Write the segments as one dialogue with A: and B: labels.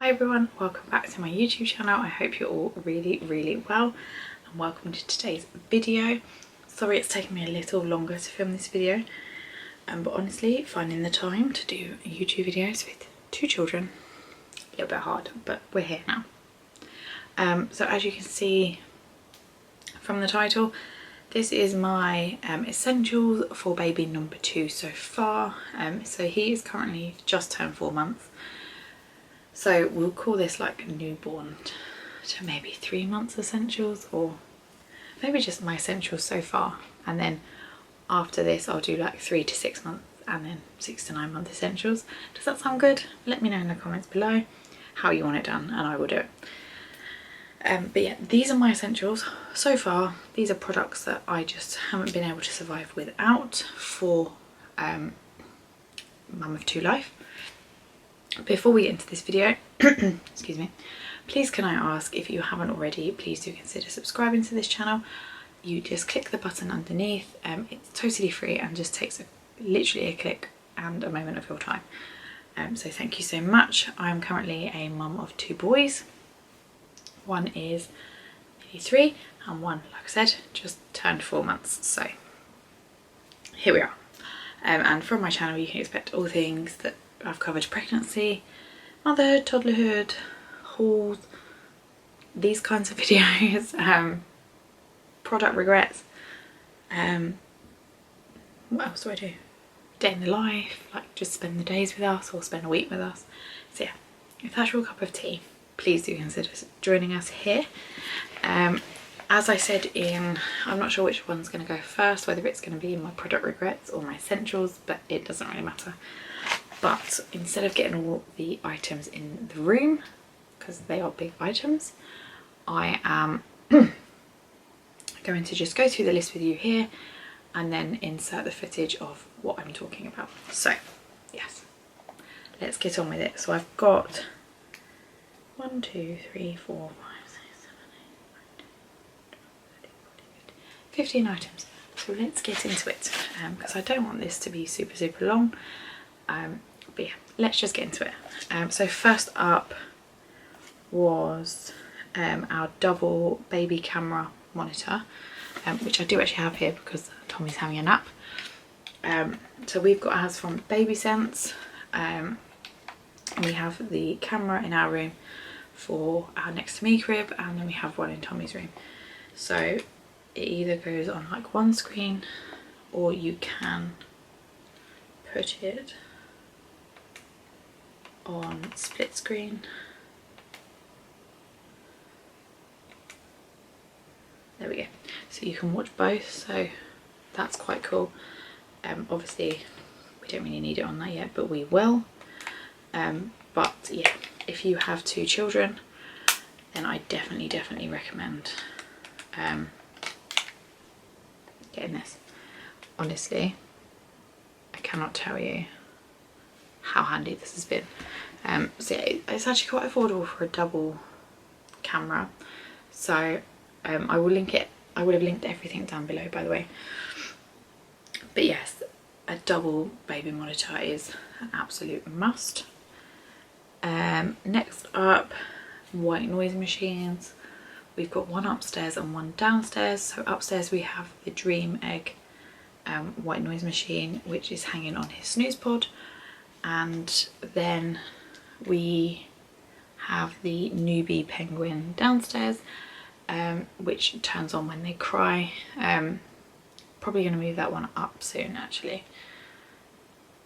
A: Hi everyone, welcome back to my YouTube channel. I hope you're all really well and welcome to today's video. Sorry it's taken me a little longer to film this video, but honestly finding the time to do YouTube videos with two children, a little bit hard, but we're here now. So as you can see from the title, this is my essentials for baby number 2 so far. So he is currently just turned 4 months. So we'll call this like newborn to maybe 3 months essentials, or maybe just my essentials so far. And then after this I'll do like 3 to 6 months and then 6 to 9 month essentials. Does that sound good? Let me know in the comments below how you want it done and I will do it. But yeah, these are my essentials so far. These are products that I just haven't been able to survive without for mum of 2 life. Before we get into this video, excuse me, please can I ask, if you haven't already, please do consider subscribing to this channel. You just click the button underneath. It's totally free and just takes literally a click and a moment of your time. So thank you so much. I'm currently a mum of 2 boys. One is nearly 3 and one, like I said, just turned 4 months. So here we are. And from my channel you can expect all things that I've covered: pregnancy, motherhood, toddlerhood, hauls, these kinds of videos, product regrets, what else do I do? Day in the life, like just spend the days with us or spend a week with us. So yeah, if that's your cup of tea, please do consider joining us here. As I said I'm not sure which one's going to go first, whether it's going to be my product regrets or my essentials, but it doesn't really matter. But instead of getting all the items in the room, because they are big items, I am going to just go through the list with you here and then insert the footage of what I'm talking about. So yes, let's get on with it. So I've got 1, 2, 3, 4, 5, 6, 7, 8, 15 items. So let's get into it, because I don't want this to be super long. But yeah, let's just get into it. So first up was our double baby camera monitor, which I do actually have here because Tommy's having a nap. So we've got ours from Baby Sense. We have the camera in our room for our next to me crib, and then we have one in Tommy's room. So it either goes on like one screen or you can put it on split screen. There we go. So you can watch both, so that's quite cool. Obviously we don't really need it on that yet, but we will. But yeah, if you have 2 children, then I definitely recommend getting this. Honestly, I cannot tell you how handy this has been. So yeah, it's actually quite affordable for a double camera. So I will link it. I would have linked everything down below, by the way. But yes, a double baby monitor is an absolute must. Next up, white noise machines. We've got one upstairs and one downstairs. So upstairs we have the Dream Egg white noise machine, which is hanging on his snooze pod, and then we have the Newbie Penguin downstairs, which turns on when they cry. Probably going to move that one up soon actually,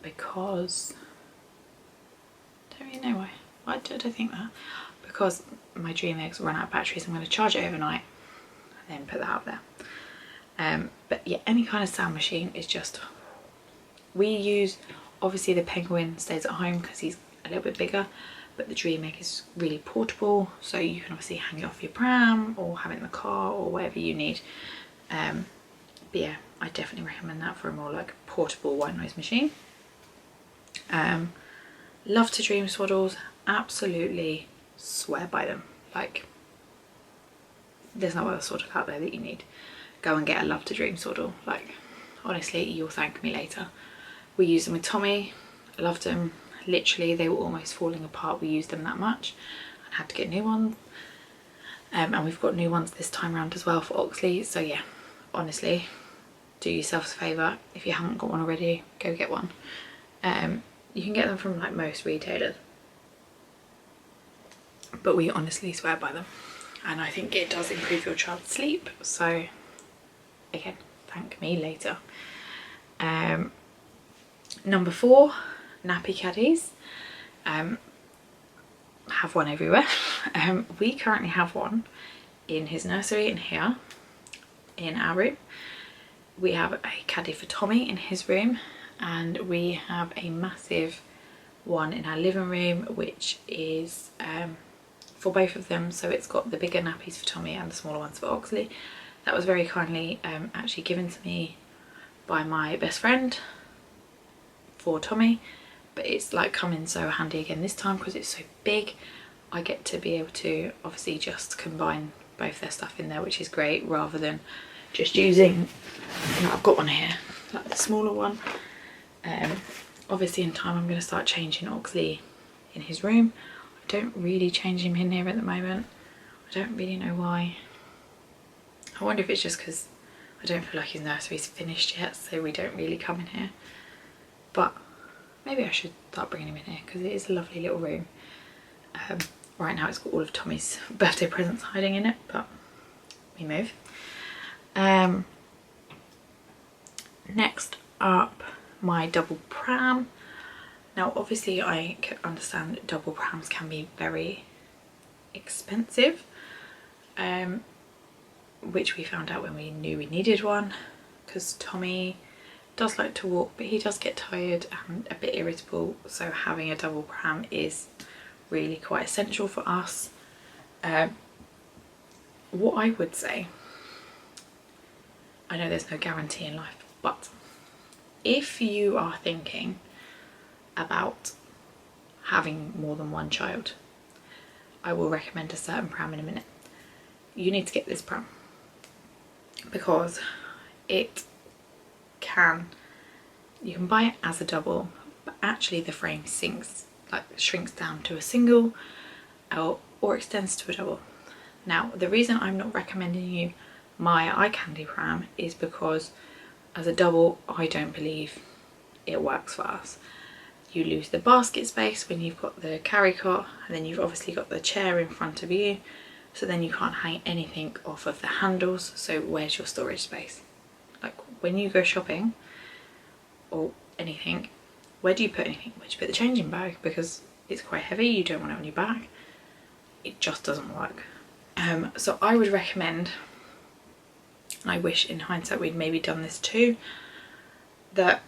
A: because I don't really know why. Why did I think that? Because my Dream Eggs run out of batteries. I'm going to charge it overnight and then put that up there. But yeah, any kind of sound machine is just, we use, obviously the Penguin stays at home because he's a little bit bigger, but the Dream Egg is really portable, so you can obviously hang it off your pram or have it in the car or whatever you need. But yeah, I definitely recommend that for a more like portable white noise machine. Love to Dream Swaddles, absolutely swear by them. Like, there's no other swaddle out there that you need. Go and get a Love to Dream swaddle. Like, honestly, you'll thank me later. We use them with Tommy, loved them. Literally they were almost falling apart, we used them that much and had to get new ones. And we've got new ones this time around as well for Oxley. So yeah, honestly, do yourselves a favour, if you haven't got one already, go get one. You can get them from like most retailers, but we honestly swear by them, and I think it does improve your child's sleep. So again, thank me later. Number 4, nappy caddies. Have one everywhere. We currently have one in his nursery and here in our room. We have a caddy for Tommy in his room, and we have a massive one in our living room, which is for both of them. So it's got the bigger nappies for Tommy and the smaller ones for Oxley. That was very kindly actually given to me by my best friend for Tommy, but it's like come in so handy again this time because it's so big. I get to be able to obviously just combine both their stuff in there, which is great, rather than just using, you know, I've got one here, like the smaller one. Obviously in time I'm going to start changing Oxley in his room. I don't really change him in here at the moment. I don't really know why. I wonder if it's just because I don't feel like his nursery's finished yet, so we don't really come in here. But maybe I should start bringing him in here because it is a lovely little room. Right now it's got all of Tommy's birthday presents hiding in it, but we move. Next up, my double pram. Now obviously I can understand that double prams can be very expensive, which we found out when we knew we needed one, because Tommy does like to walk, but he does get tired and a bit irritable, so having a double pram is really quite essential for us. What I would say, I know there's no guarantee in life, but if you are thinking about having more than one child, I will recommend a certain pram in a minute. You need to get this pram because it can, you can buy it as a double, but actually the frame shrinks down to a single or extends to a double. Now the reason I'm not recommending you my eye candy pram is because as a double I don't believe it works for us. You lose the basket space when you've got the carry cot, and then you've obviously got the chair in front of you, so then you can't hang anything off of the handles, so where's your storage space? Like when you go shopping or anything, where do you put anything? Where do you put the changing bag? Because it's quite heavy, you don't want it on your back. It just doesn't work. So I would recommend, and I wish in hindsight we'd maybe done this too, that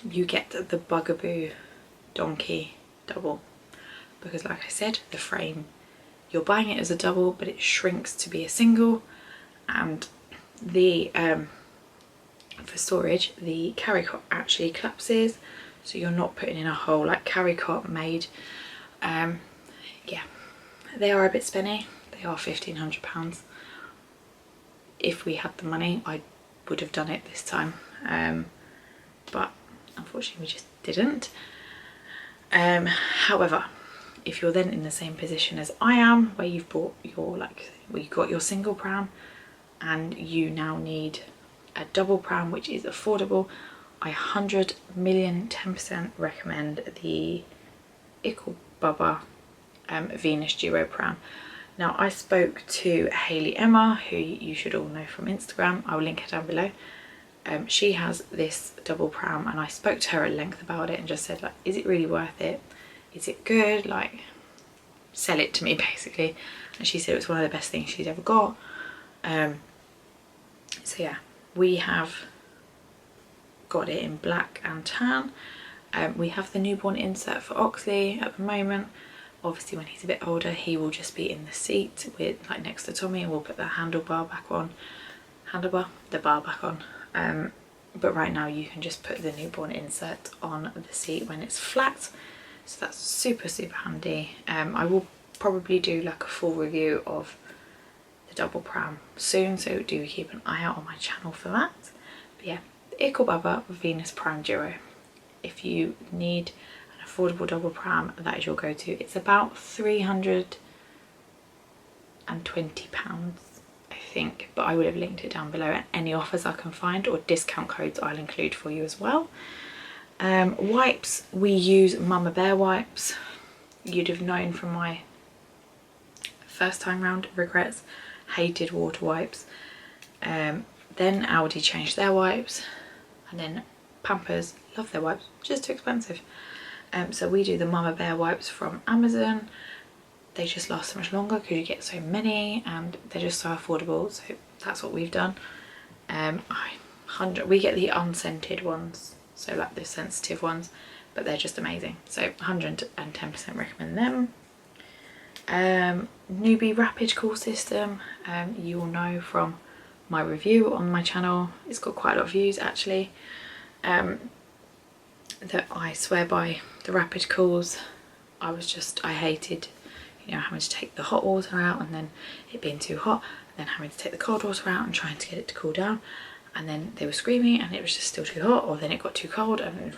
A: you get the Bugaboo Donkey double, because like I said, the frame, you're buying it as a double but it shrinks to be a single, and the for storage the carry cot actually collapses, so you're not putting in a whole like carry cot made. Yeah, they are a bit spenny. They are £1,500. If we had the money I would have done it this time, but unfortunately we just didn't. However, if you're then in the same position as I am, where you've bought your you got your single pram and you now need a double pram which is affordable, I 100,000,010% recommend the Ickle Bubba Venus Duo pram. Now I spoke to Hayley Emma, who you should all know from Instagram, I will link her down below. She has this double pram and I spoke to her at length about it and just said, like, is it really worth it? Is it good? Like, sell it to me basically. And she said it was one of the best things she'd ever got. So yeah, we have got it in black and tan. We have the newborn insert for Oxley at the moment. Obviously when he's a bit older he will just be in the seat with like next to Tommy, and we'll put the bar back on. But right now you can just put the newborn insert on the seat when it's flat, so that's super handy. I will probably do like a full review of the double pram soon, so do keep an eye out on my channel for that. But yeah, the Ickle Bubba Venus Prime Duo. If you need an affordable double pram, that is your go-to. It's about £320, I think, but I would have linked it down below, and any offers I can find or discount codes I'll include for you as well. Wipes, we use Mama Bear wipes. You'd have known from my first time round, regrets, hated water wipes. Then Aldi changed their wipes, and then Pampers, love their wipes, just too expensive. So we do the Mama Bear wipes from Amazon. They just last so much longer because you get so many, and they're just so affordable, so that's what we've done. We get the unscented ones, so like the sensitive ones, but they're just amazing, so 110% recommend them. Newbie Rapid Cool System, you will know from my review on my channel, it's got quite a lot of views actually, that I swear by the Rapid Cools. I hated, you know, having to take the hot water out and then it being too hot, and then having to take the cold water out and trying to get it to cool down, and then they were screaming and it was just still too hot, or then it got too cold, and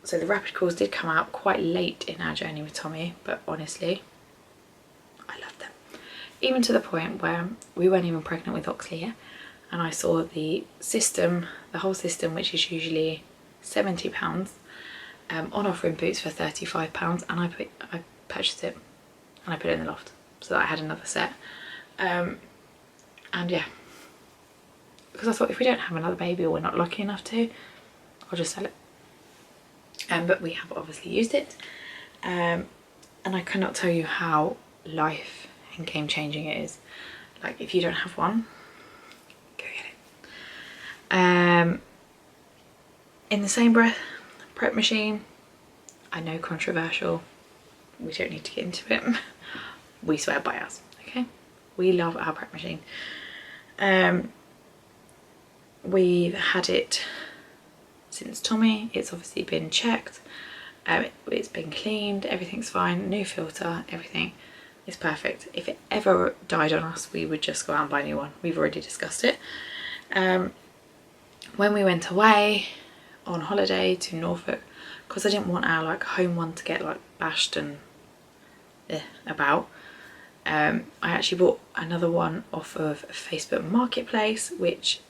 A: so the Rapid Cools did come out quite late in our journey with Tommy, but honestly I loved them, even to the point where we weren't even pregnant with Oxley yet, and I saw the system, the whole system, which is usually £70, on offer in Boots for £35, and I purchased it and I put it in the loft so that I had another set. And yeah, because I thought if we don't have another baby, or we're not lucky enough to, I'll just sell it. But we have obviously used it, and I cannot tell you how life and game changing it is. Like, if you don't have one, go get it. In the same breath, prep machine, I know, controversial, we don't need to get into it. We swear by us, okay? We love our prep machine. We've had it since Tommy. It's obviously been checked, it's been cleaned, everything's fine, new filter, everything is perfect. If it ever died on us, we would just go out and buy a new one. We've already discussed it. When we went away on holiday to Norfolk, because I didn't want our like home one to get like bashed and about, I actually bought another one off of Facebook Marketplace, which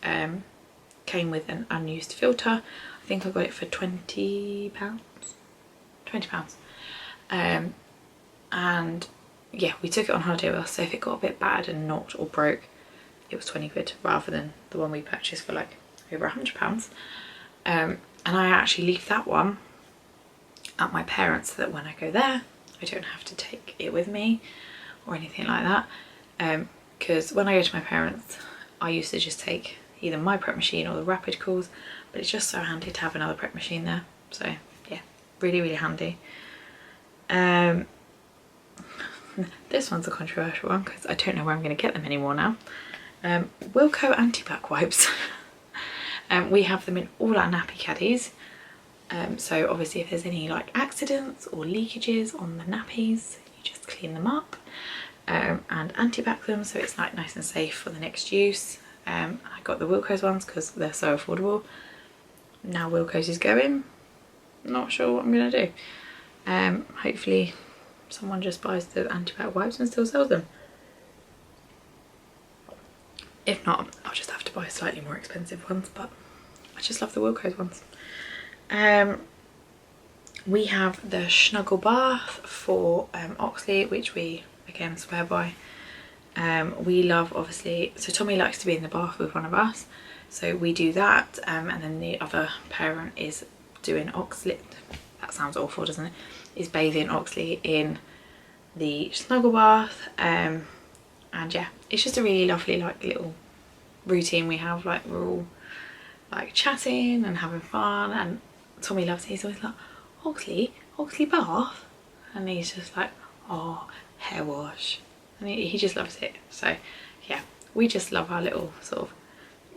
A: came with an unused filter. I think I got it for £20. And yeah, we took it on holiday with us, so if it got a bit bad and knocked or broke, it was 20 quid rather than the one we purchased for like over £100. And I actually leave that one at my parents so that when I go there, I don't have to take it with me or anything like that. Because when I go to my parents, I used to just take either my prep machine or the Rapid Cools, but it's just so handy to have another prep machine there. So yeah, really, really handy. This one's a controversial one because I don't know where I'm going to get them anymore now. Wilko anti-back wipes. We have them in all our nappy caddies. So obviously if there's any like accidents or leakages on the nappies, you just clean them up and anti-back them, so it's like nice and safe for the next use. I got the Wilko's ones because they're so affordable. Now Wilko's is going, not sure what I'm going to do. Hopefully someone just buys the anti-back wipes and still sells them. If not, I'll just have to buy slightly more expensive ones, but I just love the Wilko's ones. We have the Snuggle Bath for Oxley, which we again swear by. We love, obviously, so Tommy likes to be in the bath with one of us, so we do that, and then the other parent is doing Oxley, that sounds awful doesn't it, is bathing Oxley in the Snuggle Bath. And yeah, it's just a really lovely like little routine we have, like we're all like chatting and having fun, and Tommy loves it. He's always like, Oxley bath, and he's just like, oh, hair wash, and he just loves it. So yeah, we just love our little sort of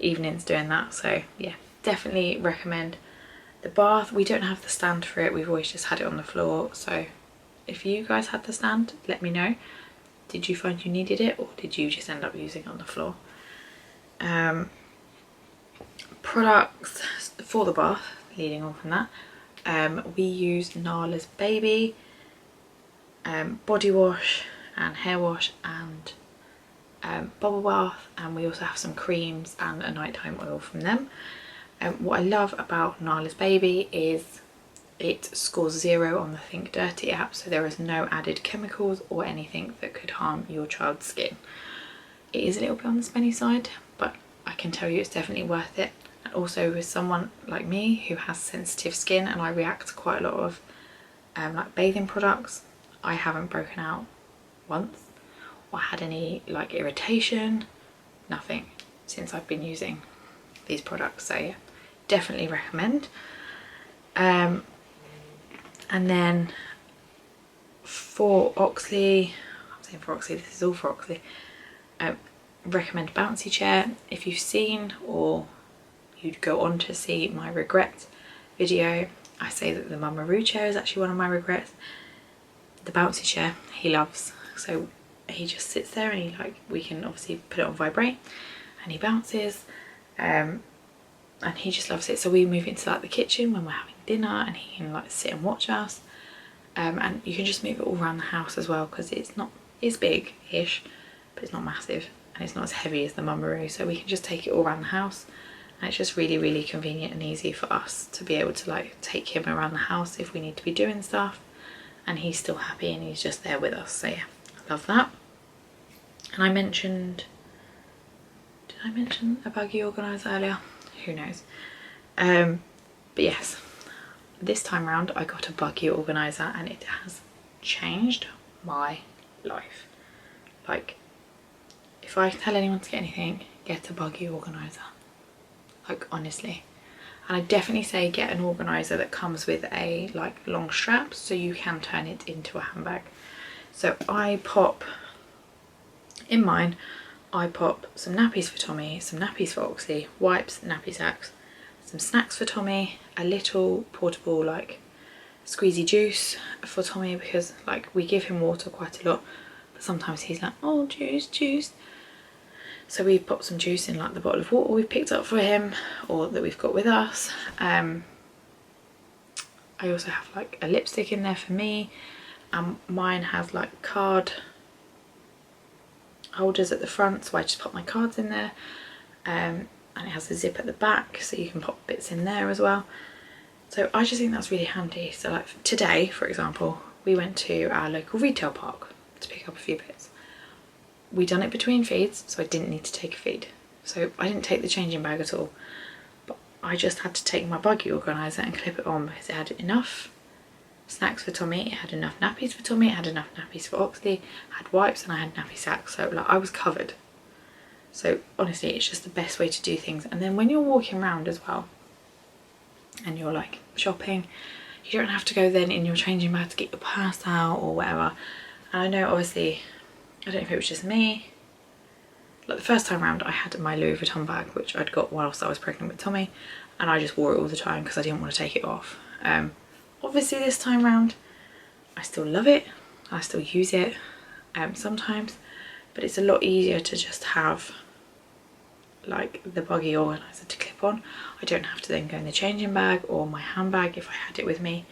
A: evenings doing that. So yeah, definitely recommend the bath. We don't have the stand for it, we've always just had it on the floor, so if you guys had the stand, let me know. Did you find you needed it, or did you just end up using it on the floor? Products for the bath, leading on from that, We use Nala's Baby body wash and hair wash and bubble bath, and we also have some creams and a nighttime oil from them. What I love about Nala's Baby is it scores 0 on the Think Dirty app, so there is no added chemicals or anything that could harm your child's skin. It is a little bit on the spenny side, but I can tell you it's definitely worth it. And also with someone like me who has sensitive skin and I react to quite a lot of like bathing products, I haven't broken out once or had any like irritation, nothing, since I've been using these products. So yeah, definitely recommend. And then for Oxley, I'm saying for Oxley, this is all for Oxley, recommend Bouncy Chair. If you've seen or you'd go on to see my regrets video, I say that the Mummaroo chair is actually one of my regrets. The Bouncy Chair he loves, so he just sits there and he like, we can obviously put it on vibrate and he bounces, and he just loves it. So we move into like the kitchen when we're having dinner and he can like sit and watch us, and you can just move it all around the house as well, because it's big-ish, but it's not massive and it's not as heavy as the Mummaroo, so we can just take it all around the house, and it's just really, really convenient and easy for us to be able to like take him around the house if we need to be doing stuff, and he's still happy and he's just there with us. So yeah, I love that. And I mentioned, did I mention a buggy organiser earlier? Who knows. But yes, this time round I got a buggy organiser and it has changed my life. Like, if I tell anyone to get anything, get a buggy organiser, like honestly. And I definitely say get an organiser that comes with a like long strap so you can turn it into a handbag. So I pop, in mine, I pop some nappies for Tommy, some nappies for Oxley, wipes, nappy sacks, some snacks for Tommy, a little portable like squeezy juice for Tommy, because like we give him water quite a lot, but sometimes he's like, oh juice. So we've popped some juice in like the bottle of water we've picked up for him or that we've got with us. I also have like a lipstick in there for me, and mine has like card holders at the front, so I just pop my cards in there, and it has a zip at the back so you can pop bits in there as well. So I just think that's really handy. So like today, for example, we went to our local retail park to pick up a few bits. We done it between feeds, so I didn't need to take a feed, so I didn't take the changing bag at all, but I just had to take my buggy organiser and clip it on because it had enough snacks for Tommy, it had enough nappies for Tommy, it had enough nappies for Oxley, I had wipes and I had nappy sacks, so like I was covered. So honestly, it's just the best way to do things. And then when you're walking around as well and you're like shopping, you don't have to go then in your changing bag to get your purse out or whatever. And I know obviously, I don't know if it was just me, like the first time round I had my Louis Vuitton bag which I'd got whilst I was pregnant with Tommy, and I just wore it all the time because I didn't want to take it off. Obviously this time round I still love it, I still use it sometimes, but it's a lot easier to just have like the buggy organiser to clip on. I don't have to then go in the changing bag or my handbag if I had it with me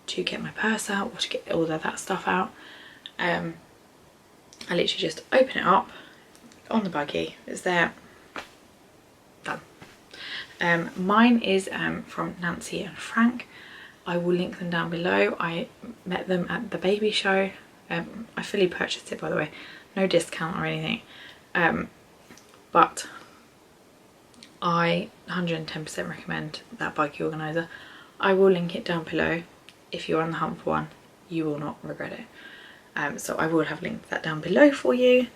A: to get my purse out or to get all of that stuff out. I literally just open it up on the buggy, it's there, done. Mine is from Nancy and Frank. I will link them down below. I met them at the baby show. I fully purchased it, by the way, no discount or anything, but I 110% recommend that buggy organiser. I will link it down below. If you're on the hunt for one, you will not regret it. So I will have linked that down below for you.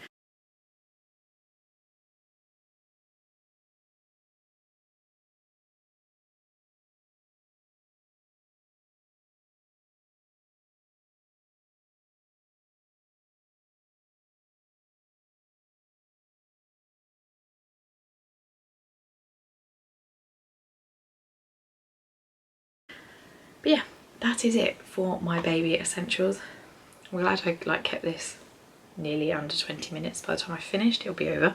A: But yeah, that is it for my baby essentials. I'm glad I like kept this nearly under 20 minutes. By the time I finished, it'll be over.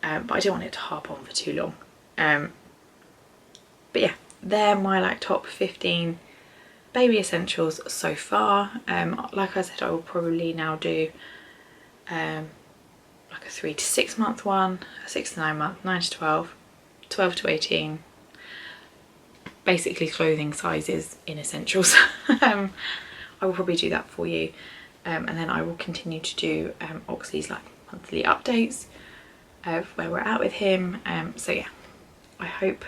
A: But I don't want it to harp on for too long. But yeah, they're my like top 15 baby essentials so far. Like I said, I will probably now do like a 3 to 6 month one, a 6 to 9 month, 9 to 12, 12 to 18, basically clothing sizes in essentials. I will probably do that for you, and then I will continue to do Oxley's like monthly updates of where we're at with him. So yeah, I hope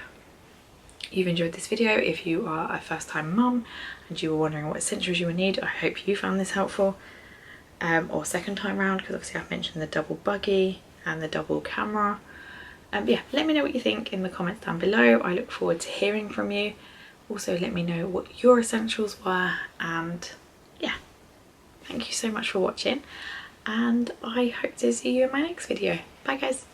A: you've enjoyed this video. If you are a first time mum and you were wondering what essentials you would need, I hope you found this helpful. Or second time round, because obviously I've mentioned the double buggy and the double camera. Yeah, let me know what you think in the comments down below. I look forward to hearing from you. Also let me know what your essentials were, and yeah, thank you so much for watching, and I hope to see you in my next video. Bye guys.